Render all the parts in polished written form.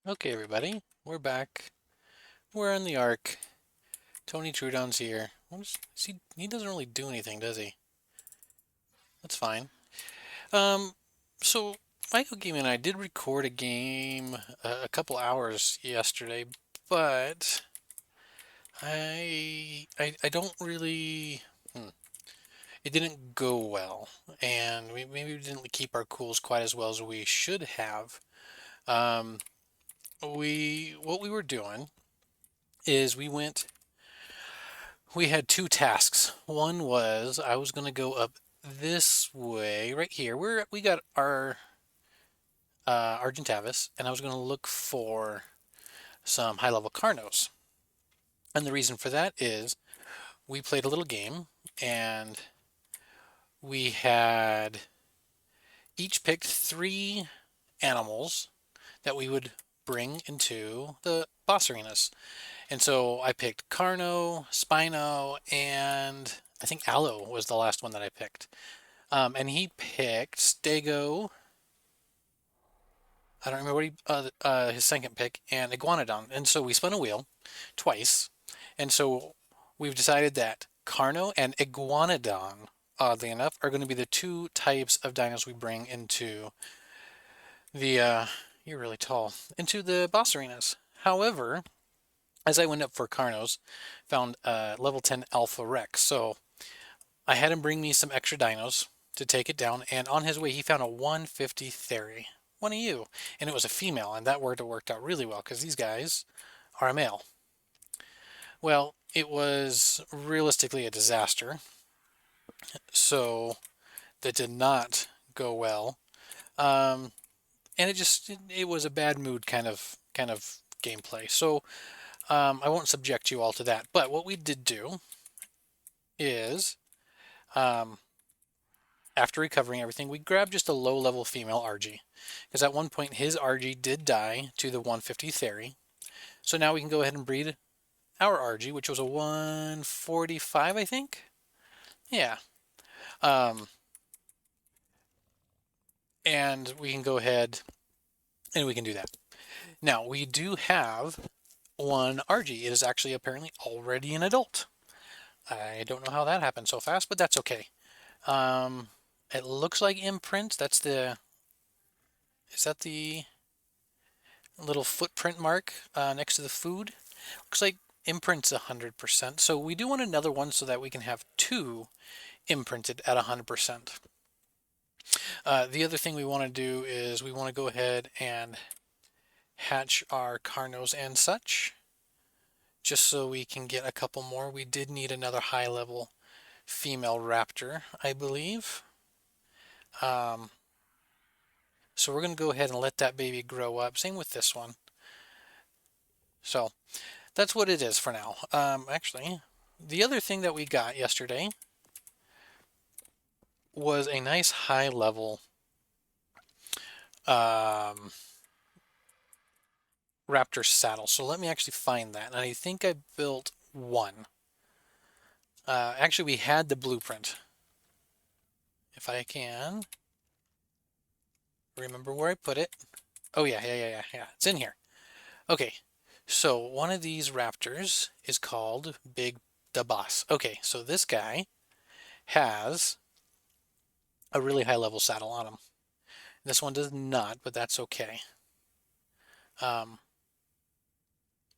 Okay, everybody, we're back. We're in the Ark. Tony Trudon's here. He doesn't really do anything, does he? That's fine. Um, so Michael Game and I did record a game a couple hours yesterday, but I don't really. It didn't go well, and we maybe didn't keep our cools quite as well as we should have. Um, we what we were doing is we had two tasks. One was I was going to go up this way right here. We got our Argentavis, and I was going to look for some high level Carnos. And the reason for that is we played a little game, and we had each picked three animals that we would bring into the boss arenas. And so I picked Carno, Spino, and I think Aloe was the last one that I picked. And he picked Stego. I don't remember what his second pick, and Iguanodon. And so we spun a wheel twice. And so we've decided that Carno and Iguanodon, oddly enough, are going to be the two types of dinos we bring into the, you're really tall, into the boss arenas. However, as I went up for Carnos, found level 10 Alpha Rex. So I had him bring me some extra dinos to take it down, and on his way he found a 150 Theory. One of you. And it was a female, and that worked out really well because these guys are a male. Well, it was realistically a disaster, so that did not go well. Um, and it was a bad mood kind of gameplay. So I won't subject you all to that. But what we did do is um, after recovering everything, we grabbed just a low-level female RG. Because at one point, his RG did die to the 150 Theory. So now we can go ahead and breed our RG, which was a 145, I think? Yeah. Um, and we can go ahead and we can do that. Now, we do have one RG. It is actually apparently already an adult. I don't know how that happened so fast, but that's okay. Um, it looks like imprint. Is that the little footprint mark next to the food? Looks like imprint's 100%. So we do want another one so that we can have two imprinted at 100%. The other thing we want to do is we want to go ahead and hatch our Carnos and such, just so we can get a couple more. We did need another high level female raptor, I believe. Um, so we're going to go ahead and let that baby grow up. Same with this one. So that's what it is for now. Actually, the other thing that we got yesterday was a nice high level um, raptor saddle. So let me actually find that. And I think I built one. Actually, we had the blueprint. If I can remember where I put it. Oh, yeah. It's in here. Okay, so one of these raptors is called Big the Boss. Okay, so this guy has a really high level saddle on him. This one does not, but that's okay. Um,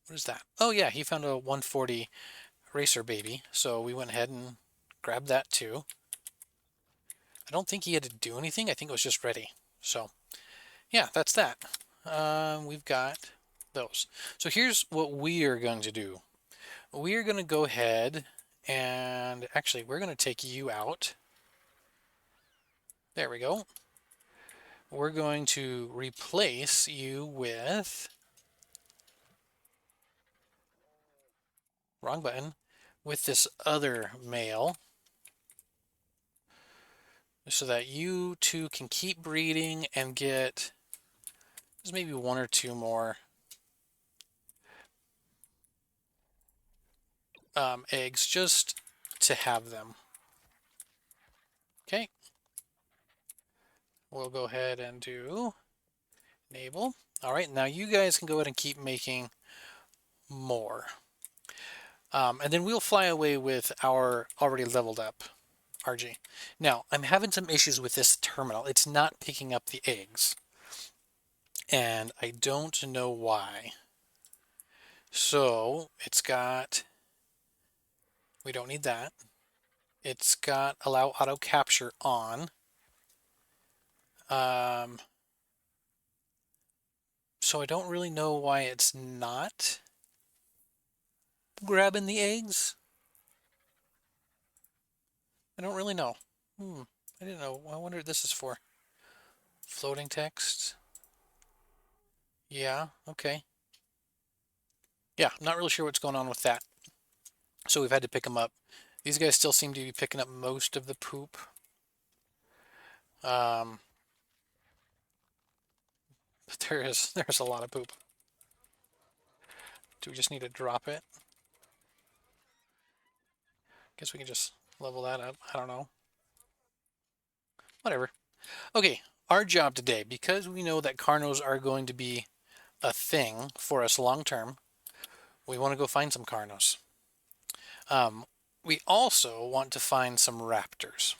what is that? Oh, yeah, he found a 140 racer baby, so we went ahead and grabbed that too. I don't think he had to do anything. I think it was just ready. So, yeah, that's that. We've got those. So here's what we are going to do. We are going to go ahead and actually we're going to take you out. There we go. We're going to replace you with, wrong button, with this other male so that you two can keep breeding and get, there's maybe one or two more eggs just to have them. Okay. We'll go ahead and do Enable. All right, now you guys can go ahead and keep making more. And then we'll fly away with our already leveled up RG. Now, I'm having some issues with this terminal. It's not picking up the eggs. And I don't know why. So, it's got... We don't need that. It's got allow auto capture on. So I don't really know why it's not grabbing the eggs. I don't really know. I didn't know. I wonder what this is for. Floating text. Yeah, okay. Yeah, I'm not really sure what's going on with that. So we've had to pick them up. These guys still seem to be picking up most of the poop. But there's a lot of poop. Do we just need to drop it? Guess we can just level that up. I don't know. Whatever. Okay, our job today, because we know that carnos are going to be a thing for us long term, we want to go find some carnos. We also want to find some raptors.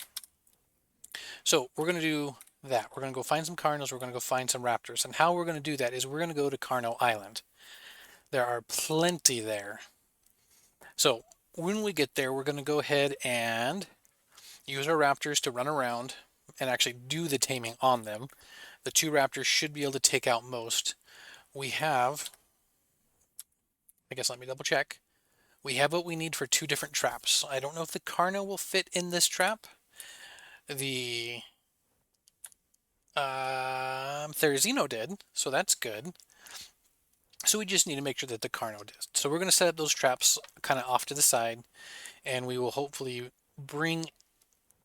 So we're going to do that. We're going to go find some carnos. We're going to go find some raptors. And how we're going to do that is we're going to go to Carno Island. There are plenty there. So when we get there, we're going to go ahead and use our raptors to run around and actually do the taming on them. The 2 raptors should be able to take out most. We have, I guess let me double check. We have what we need for 2 different traps. I don't know if the Carno will fit in this trap. The Therizino did, so that's good. So we just need to make sure that the Carno does. So we're going to set up those traps kind of off to the side, and we will hopefully bring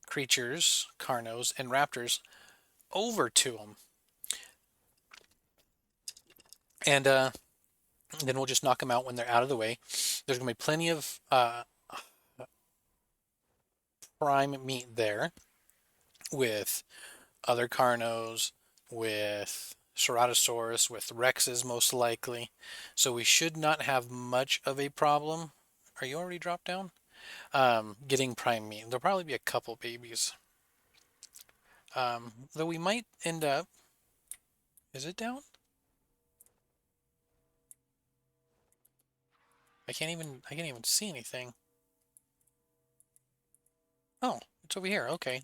creatures, Carnos, and Raptors over to them. And then we'll just knock them out when they're out of the way. There's going to be plenty of prime meat there with other Carnos, with Ceratosaurus, with Rexes most likely. So we should not have much of a problem. Are you already dropped down? Getting prime meat. There'll probably be a couple babies. Though we might end up... Is it down? I can't even see anything. Oh, it's over here. Okay.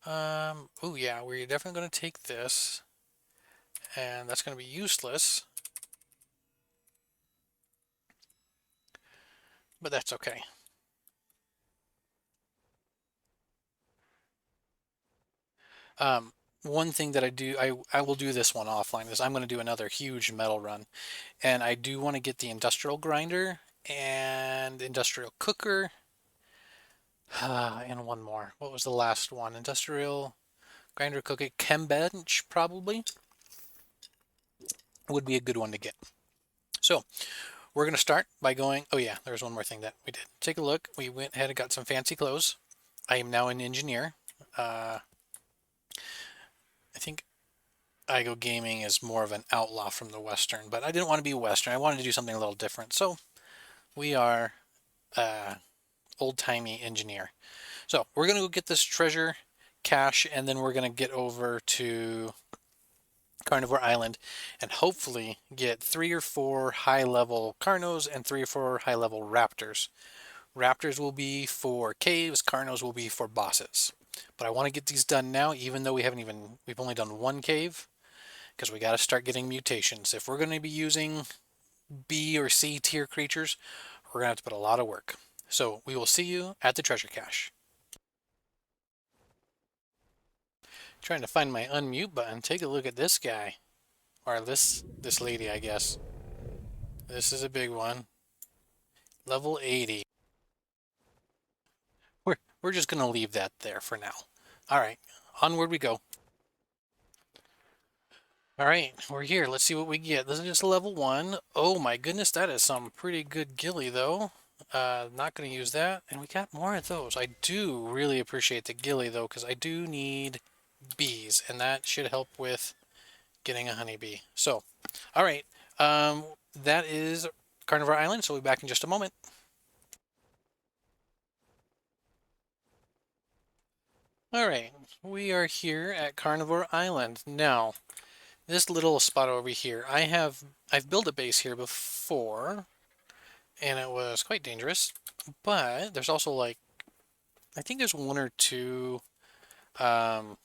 Oh yeah, we're definitely going to take this. And that's going to be useless. But that's okay. One thing that I will do this one offline is I'm going to do another huge metal run. And I do want to get the industrial grinder and industrial cooker. And one more. What was the last one? Industrial grinder, cooker, chem bench probably would be a good one to get. So we're going to start by going, oh yeah, there's one more thing that we did. Take a look. We went ahead and got some fancy clothes. I am now an engineer. I think Igo Gaming is more of an outlaw from the Western, but I didn't want to be Western. I wanted to do something a little different. So we are old-timey engineer. So we're going to go get this treasure cache, and then we're going to get over to Carnivore Island and hopefully get 3 or 4 high-level Carnos and 3 or 4 high-level Raptors. Raptors will be for caves, Carnos will be for bosses. But I want to get these done now, even though we've only done 1 cave, because we got to start getting mutations. If we're going to be using B or C tier creatures, we're going to have to put a lot of work. So we will see you at the treasure cache. Trying to find my unmute button. Take a look at this guy. Or this lady, I guess. This is a big one. Level 80. We're just going to leave that there for now. Alright, onward we go. Alright, we're here. Let's see what we get. This is just level 1. Oh my goodness, that is some pretty good ghillie though. Not going to use that. And we got more of those. I do really appreciate the ghillie though, because I do need bees. And that should help with getting a honeybee. So, all right, that is Carnivore Island. So we'll be back in just a moment. All right, we are here at Carnivore Island. Now, this little spot over here, I've built a base here before, and it was quite dangerous. But there's also like, I think there's one or two um,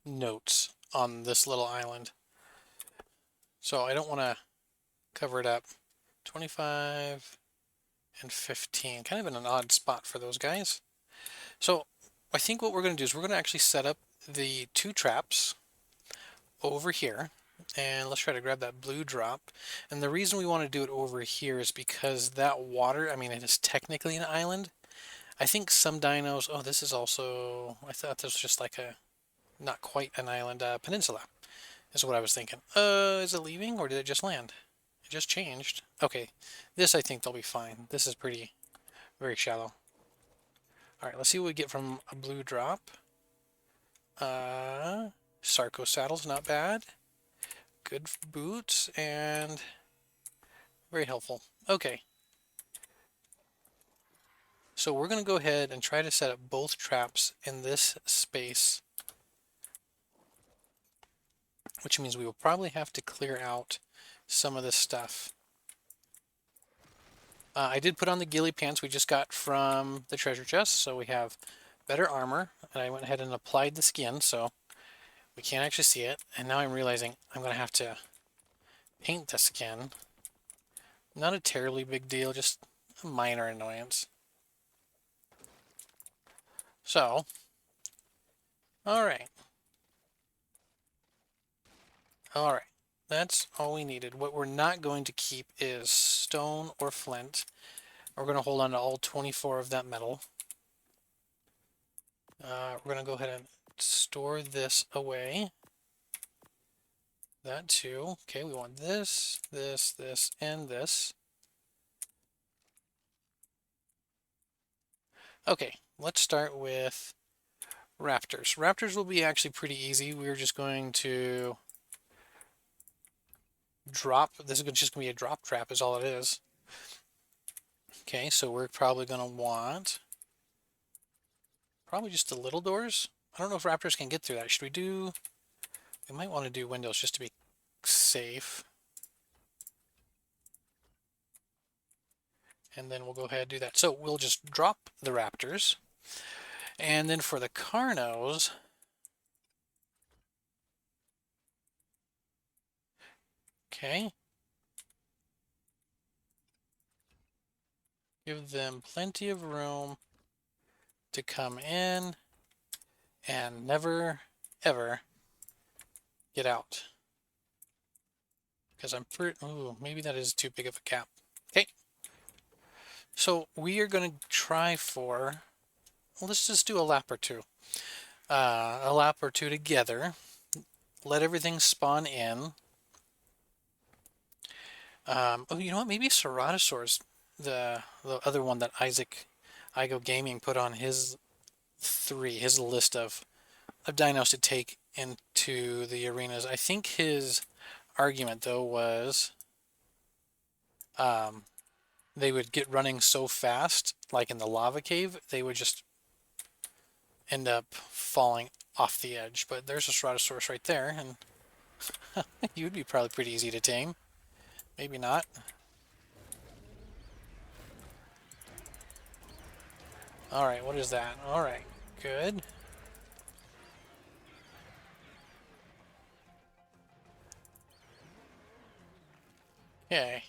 notes on this little island. So I don't want to cover it up. 25 and 15, kind of in an odd spot for those guys. So I think what we're going to do is we're going to actually set up the 2 traps over here. And let's try to grab that blue drop. And the reason we want to do it over here is because that water, I mean, it is technically an island. I think some dinos, oh, this is also, I thought this was just like a, not quite an island, peninsula, is what I was thinking. Is it leaving or did it just land? It just changed. Okay, this I think they'll be fine. This is very shallow. All right, let's see what we get from a blue drop. Sarco saddle's not bad. Good boots and very helpful. Okay. So we're going to go ahead and try to set up both traps in this space, which means we will probably have to clear out some of this stuff. I did put on the ghillie pants we just got from the treasure chest, so we have better armor, and I went ahead and applied the skin, so we can't actually see it. And now I'm realizing I'm going to have to paint the skin. Not a terribly big deal, just a minor annoyance. So, alright. Alright, that's all we needed. What we're not going to keep is stone or flint. We're going to hold on to all 24 of that metal. We're going to go ahead and store this away. That too. Okay, we want this, this, this, and this. Okay, let's start with raptors. Raptors will be actually pretty easy. We're just going to drop. This is just going to be a drop trap is all it is. Okay, so we're probably going to want probably just the little doors. I don't know if raptors can get through that. Should we do... We might want to do windows just to be safe. And then we'll go ahead and do that. So we'll just drop the raptors. And then for the carnos, okay, give them plenty of room to come in and never, ever get out. Because I'm pretty, ooh, maybe that is too big of a gap. Okay. So we are going to try for, well, let's just do a lap or two. A lap or two together. Let everything spawn in. Oh, you know what? Maybe Ceratosaurus, the other one that Igo Gaming put on his list of dinos to take into the arenas. I think his argument though was they would get running so fast, like in the lava cave, they would just end up falling off the edge. But there's a Ceratosaurus right there, and you would be probably pretty easy to tame. Maybe not. Alright, what is that? Alright, good. Okay.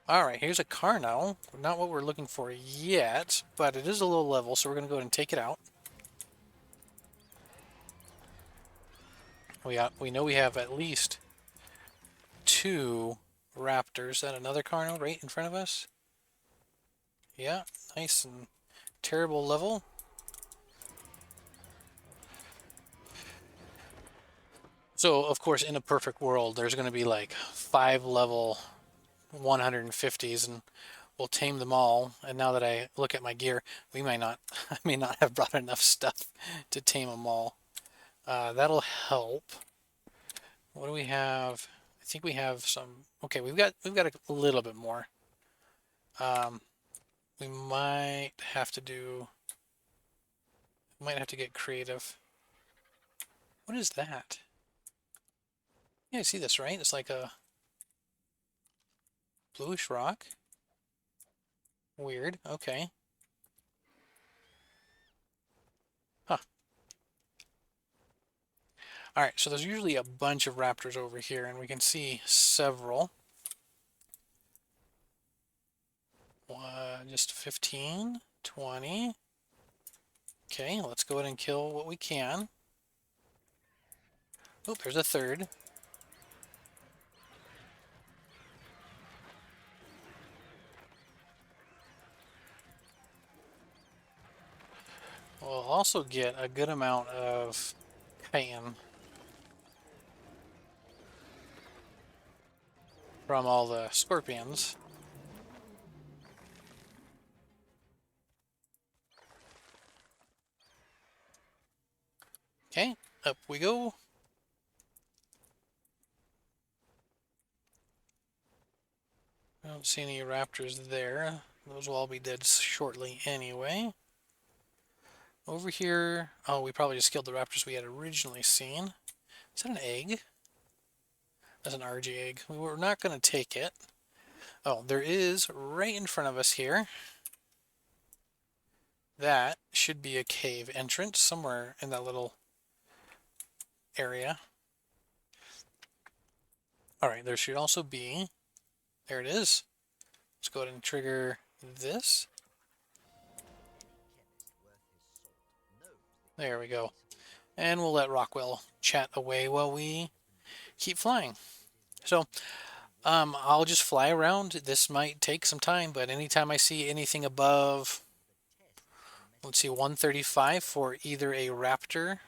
Alright, here's a Carno. Not what we're looking for yet, but it is a low level, so we're going to go ahead and take it out. We know we have at least 2 raptors. Is that another Carno right in front of us? Yeah, nice and terrible level. So, of course, in a perfect world, there's going to be like 5 level 150s, and we'll tame them all. And now that I look at my gear, I may not have brought enough stuff to tame them all. That'll help. what do we have? I think we have some. Okay, we've got a little bit more. We might have to do. We might have to get creative. What is that? Yeah, I see this, right? It's like a bluish rock. Weird. Okay. Huh. All right, so there's usually a bunch of raptors over here, and we can see several. Just 15, 20. Okay, let's go ahead and kill what we can. Oh, there's a third. We'll also get a good amount of chitin from all the scorpions. Okay, up we go. I don't see any raptors there. Those will all be dead shortly anyway. Over here, oh, we probably just killed the raptors we had originally seen. Is that an egg? That's an RG egg. We were not going to take it. Oh, there is right in front of us here. That should be a cave entrance somewhere in that little area. All right, there should also be, there it is. Let's go ahead and trigger this. There we go. And we'll let Rockwell chat away while we keep flying. So, I'll just fly around. This might take some time, but anytime I see anything above, let's see, 135 for either a raptor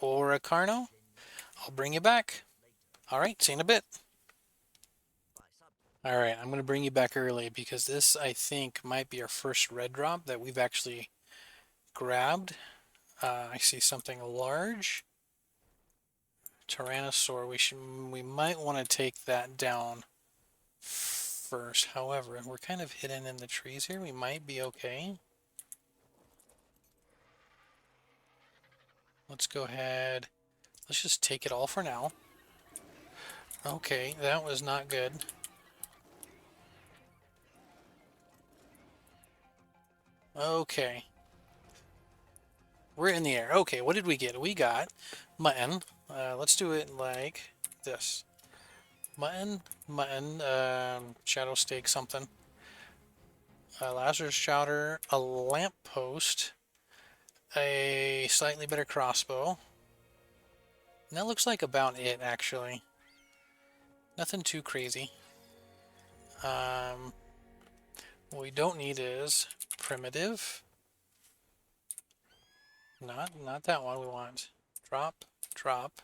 or a carno, I'll bring you back. All right, see you in a bit. All right, I'm going to bring you back early because this, I think, might be our first red drop that we've actually grabbed. I see something large. Tyrannosaur. We might want to take that down first. However, we're kind of hidden in the trees here. We might be okay. Let's go ahead. Let's just take it all for now. Okay, that was not good. Okay. We're in the air. Okay, what did we get? We got mutton. Let's do it like this. Mutton, shadow steak something. Lazarus chowder, a lamppost, a slightly better crossbow. And that looks like about it, actually. Nothing too crazy. What we don't need is primitive. Not that one we want. Drop, drop.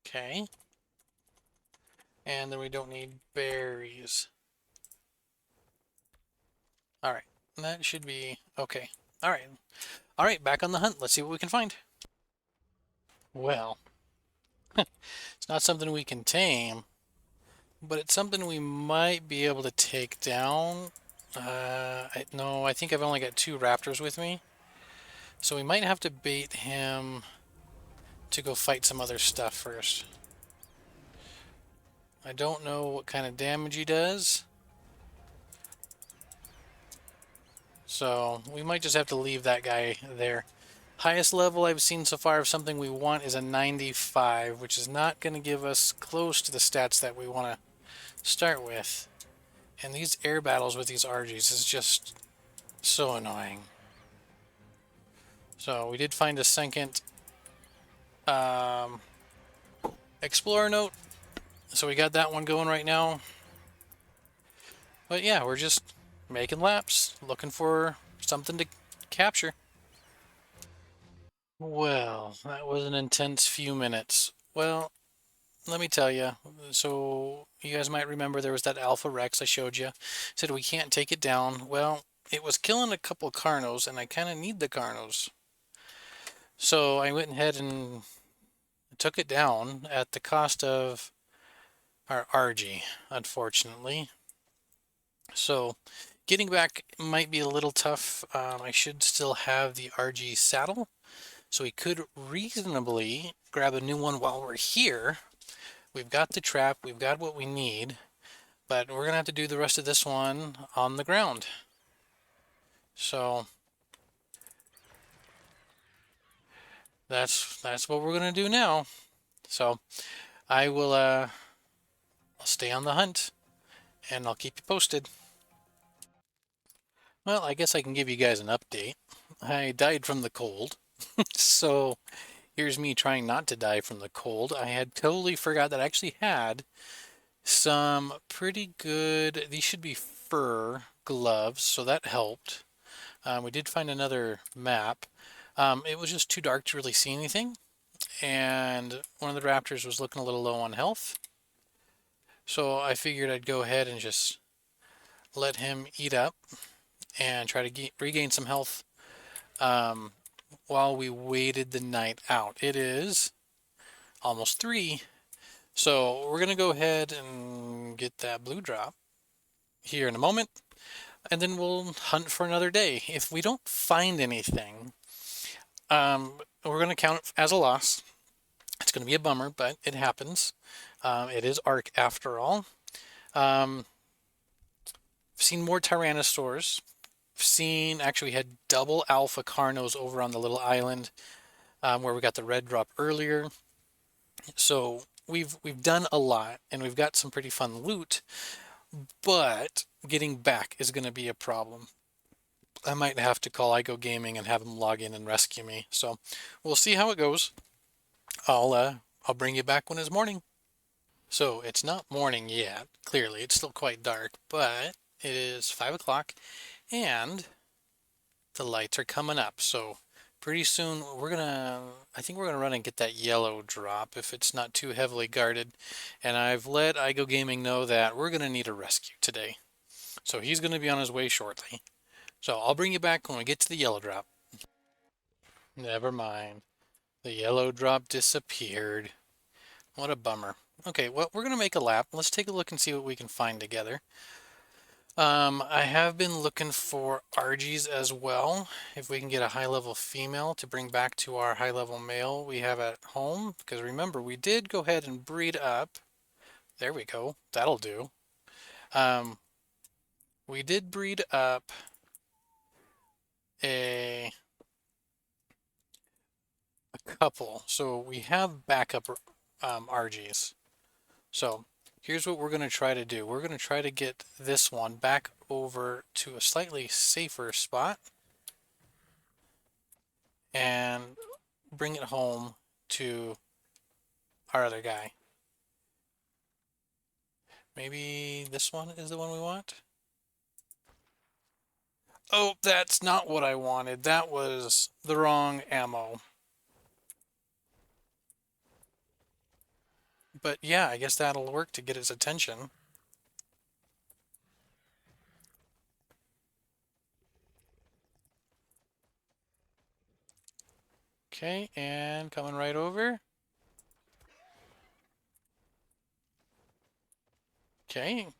Okay. And then we don't need berries. Alright, that should be okay. Alright. Alright, back on the hunt. Let's see what we can find. Well, it's not something we can tame, but it's something we might be able to take down. No, I think I've only got 2 raptors with me. So we might have to bait him to go fight some other stuff first. I don't know what kind of damage he does. So we might just have to leave that guy there. Highest level I've seen so far of something we want is a 95, which is not going to give us close to the stats that we want to start with. And these air battles with these RGs is just so annoying. So we did find a second explorer note. So we got that one going right now. But yeah, we're just making laps, looking for something to capture. Well, that was an intense few minutes. Well, let me tell you. So you guys might remember there was that Alpha Rex I showed you. Said we can't take it down. Well, it was killing a couple Carnos, and I kind of need the Carnos. So I went ahead and took it down at the cost of our RG, unfortunately. So getting back might be a little tough. I should still have the RG saddle, so we could reasonably grab a new one while we're here. We've got the trap, we've got what we need, but we're gonna have to do the rest of this one on the ground. So that's what we're gonna do now. So I will I'll stay on the hunt and I'll keep you posted. Well, I guess I can give you guys an update. I died from the cold. So here's me trying not to die from the cold. I had totally forgot that I actually had some pretty good, these should be fur gloves, so that helped. We did find another map. It was just too dark to really see anything, and one of the raptors was looking a little low on health. So I figured I'd go ahead and just let him eat up and try to regain some health um, while we waited the night out. It is almost 3, so we're going to go ahead and get that blue drop here in a moment, and then we'll hunt for another day. If we don't find anything, we're going to count it as a loss. It's going to be a bummer, but it happens. It is Ark after all. I've seen more Tyrannosaurs. Actually, we had double alpha Carnos over on the little island where we got the red drop earlier. So we've done a lot, and we've got some pretty fun loot, but getting back is going to be a problem. I might have to call Igo Gaming and have them log in and rescue me. So we'll see how it goes. I'll bring you back when it's morning. So it's not morning yet. Clearly, it's still quite dark, but it is 5 o'clock, and the lights are coming up. So pretty soon I think we're gonna run and get that yellow drop if it's not too heavily guarded. And I've let Igo Gaming know that we're gonna need a rescue today. So he's gonna be on his way shortly. So I'll bring you back when we get to the yellow drop. Never mind. The yellow drop disappeared. What a bummer. Okay, well, we're going to make a lap. Let's take a look and see what we can find together. I have been looking for RGs as well. If we can get a high-level female to bring back to our high-level male we have at home. Because remember, we did go ahead and breed up. There we go. That'll do. Um, we did breed up a couple. So we have backup RGs. So here's what we're going to try to do. We're going to try to get this one back over to a slightly safer spot and bring it home to our other guy. Maybe this one is the one we want? Oh, that's not what I wanted. That was the wrong ammo. But yeah, I guess that'll work to get his attention. Okay, and coming right over. Okay. You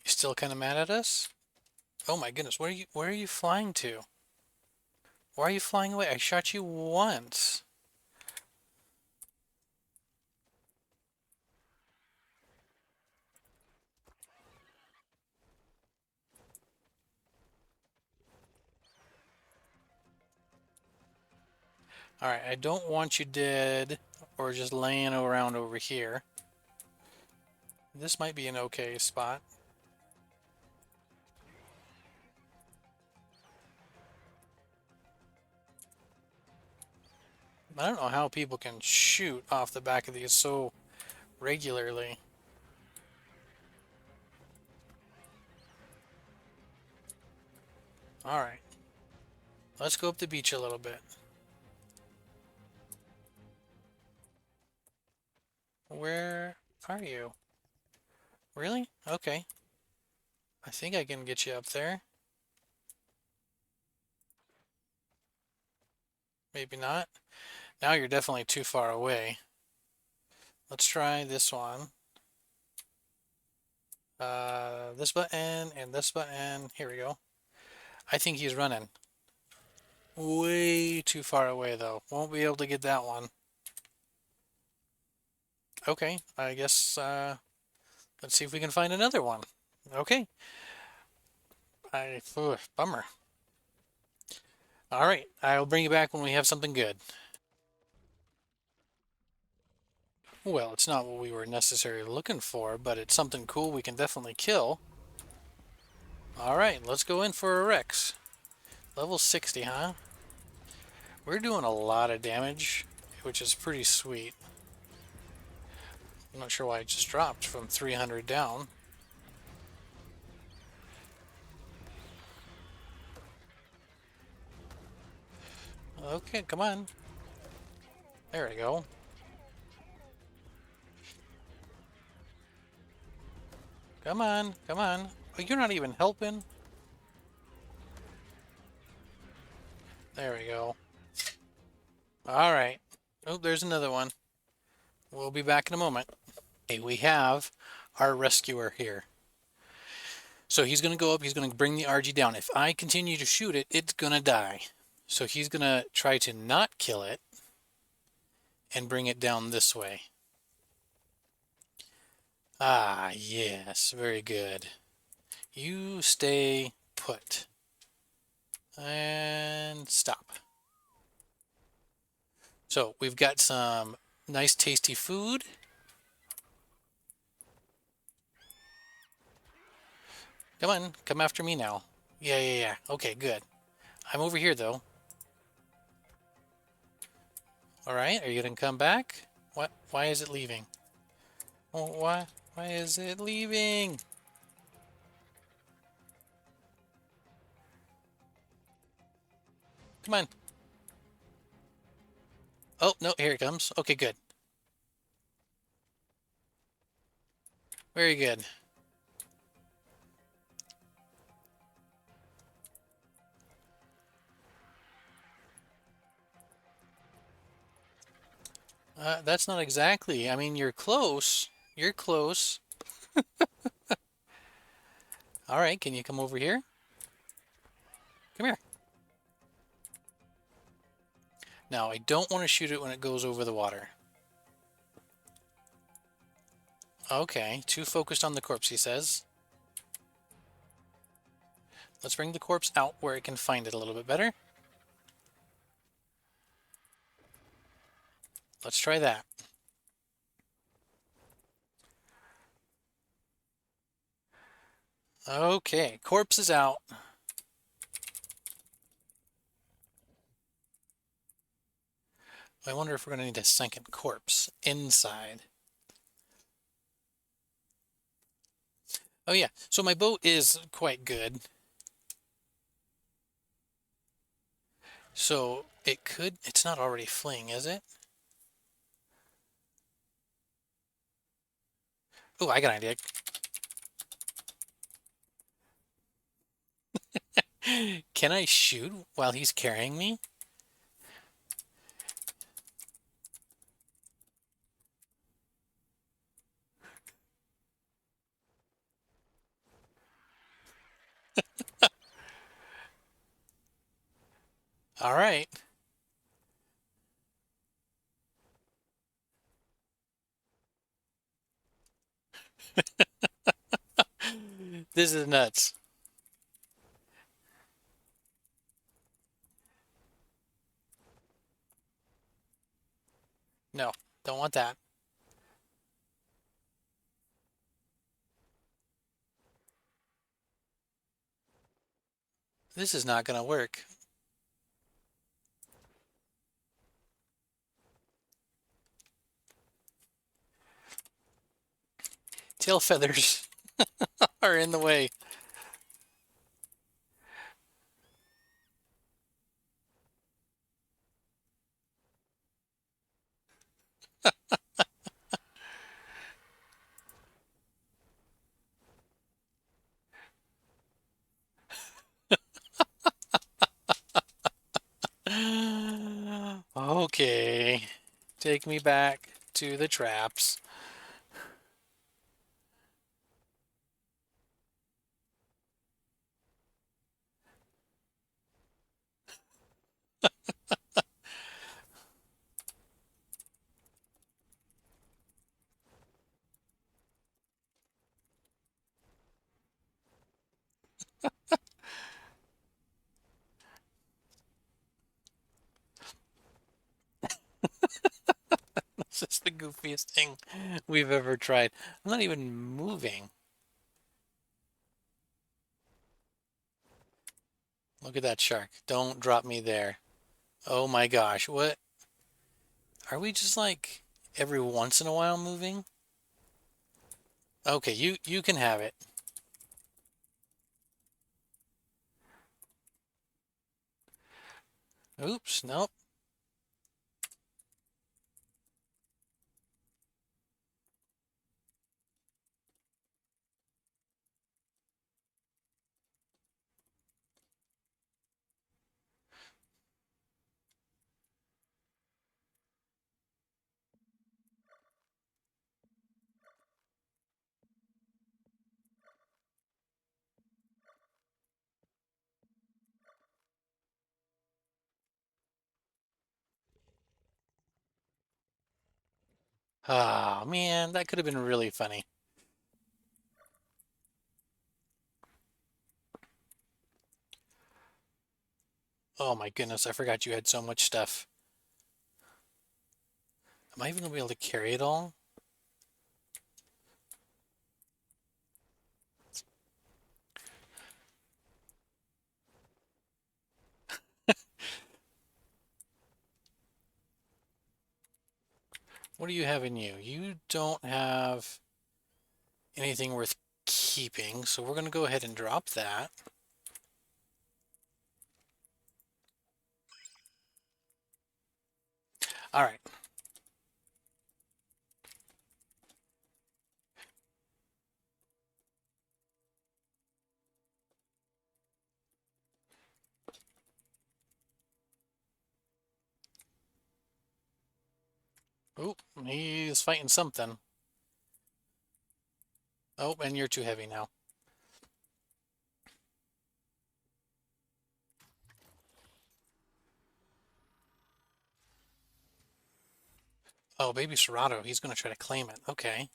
still kind of mad at us? Oh my goodness, where are you flying to? Why are you flying away? I shot you once. Alright, I don't want you dead or just laying around over here. This might be an okay spot. I don't know how people can shoot off the back of these so regularly. Alright, let's go up the beach a little bit. Where are you? Really? Okay. I think I can get you up there. Maybe not. Now you're definitely too far away. Let's try this one. This button and this button. Here we go. I think he's running. Way too far away, though. Won't be able to get that one. Okay, I guess, let's see if we can find another one. Okay. Bummer. All right, I'll bring you back when we have something good. Well, it's not what we were necessarily looking for, but it's something cool we can definitely kill. All right, let's go in for a Rex. Level 60, huh? We're doing a lot of damage, which is pretty sweet. I'm not sure why it just dropped from 300 down. Okay, come on. There we go. Come on, come on. Oh, you're not even helping. There we go. All right. Oh, there's another one. We'll be back in a moment. Okay, we have our rescuer here. So he's going to go up, he's going to bring the RG down. If I continue to shoot it, it's going to die. So he's going to try to not kill it and bring it down this way. Ah, yes, very good. You stay put. And stop. So we've got some nice tasty food. Come on, come after me now. Yeah. Okay, good. I'm over here though. All right, are you gonna come back? What? Why is it leaving? Oh, why? Why is it leaving? Come on. Oh, no, here it comes. Okay, good. Very good. That's not exactly. I mean, you're close. You're close. All right, can you come over here? Come here. Now, I don't want to shoot it when it goes over the water. Okay, too focused on the corpse, he says. Let's bring the corpse out where it can find it a little bit better. Let's try that. Okay, corpse is out. I wonder if we're going to need a second corpse inside. Oh yeah, so my boat is quite good. So it's not already fleeing, is it? Oh, I got an idea. Can I shoot while he's carrying me? All right. This is nuts. No, don't want that. This is not going to work. Tail feathers are in the way. Okay. Take me back to the traps. This is the goofiest thing we've ever tried. I'm not even moving. Look at that shark. Don't drop me there. Oh my gosh. What? Are we just like every once in a while moving? Okay, you can have it. Oops, nope. Ah, man, that could have been really funny. Oh my goodness, I forgot you had so much stuff. Am I even gonna be able to carry it all? What do you have in you? You don't have anything worth keeping, so we're gonna go ahead and drop that. All right. Oh, he's fighting something. Oh, and you're too heavy now. Oh, baby Serato, he's gonna try to claim it. Okay.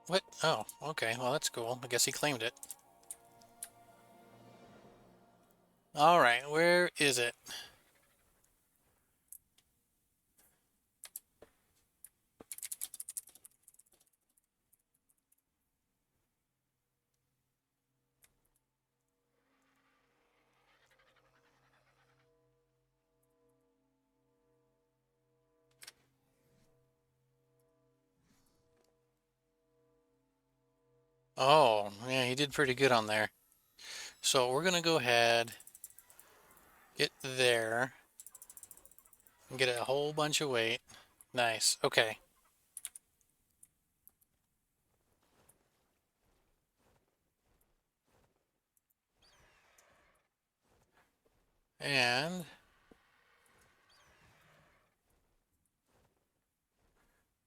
What? Oh, okay. Well, that's cool. I guess he claimed it. All right, where is it? Oh, yeah, he did pretty good on there. So we're gonna go ahead, get there, and get a whole bunch of weight. Nice. Okay. And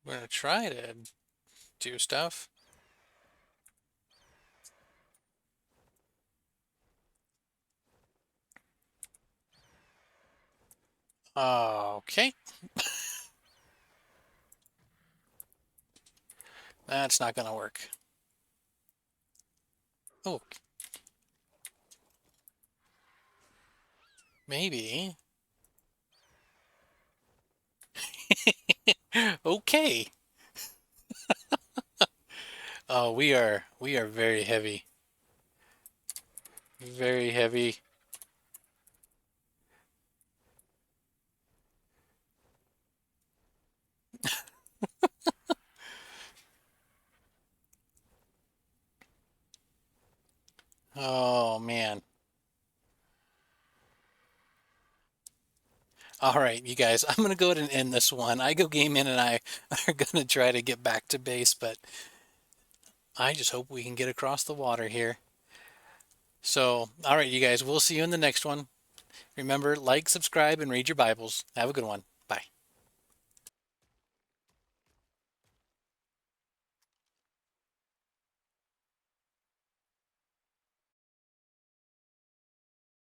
we're gonna try to do stuff. Okay. That's not gonna work. Oh, maybe. Okay. Oh, we are very heavy. Very heavy. Oh man. All right, you guys, I'm gonna go ahead and end this one. I go game in and I are gonna try to get back to base, but I just hope we can get across the water here. So, all right, you guys, we'll see you in the next one. Remember, like, subscribe, and read your Bibles. Have a good one.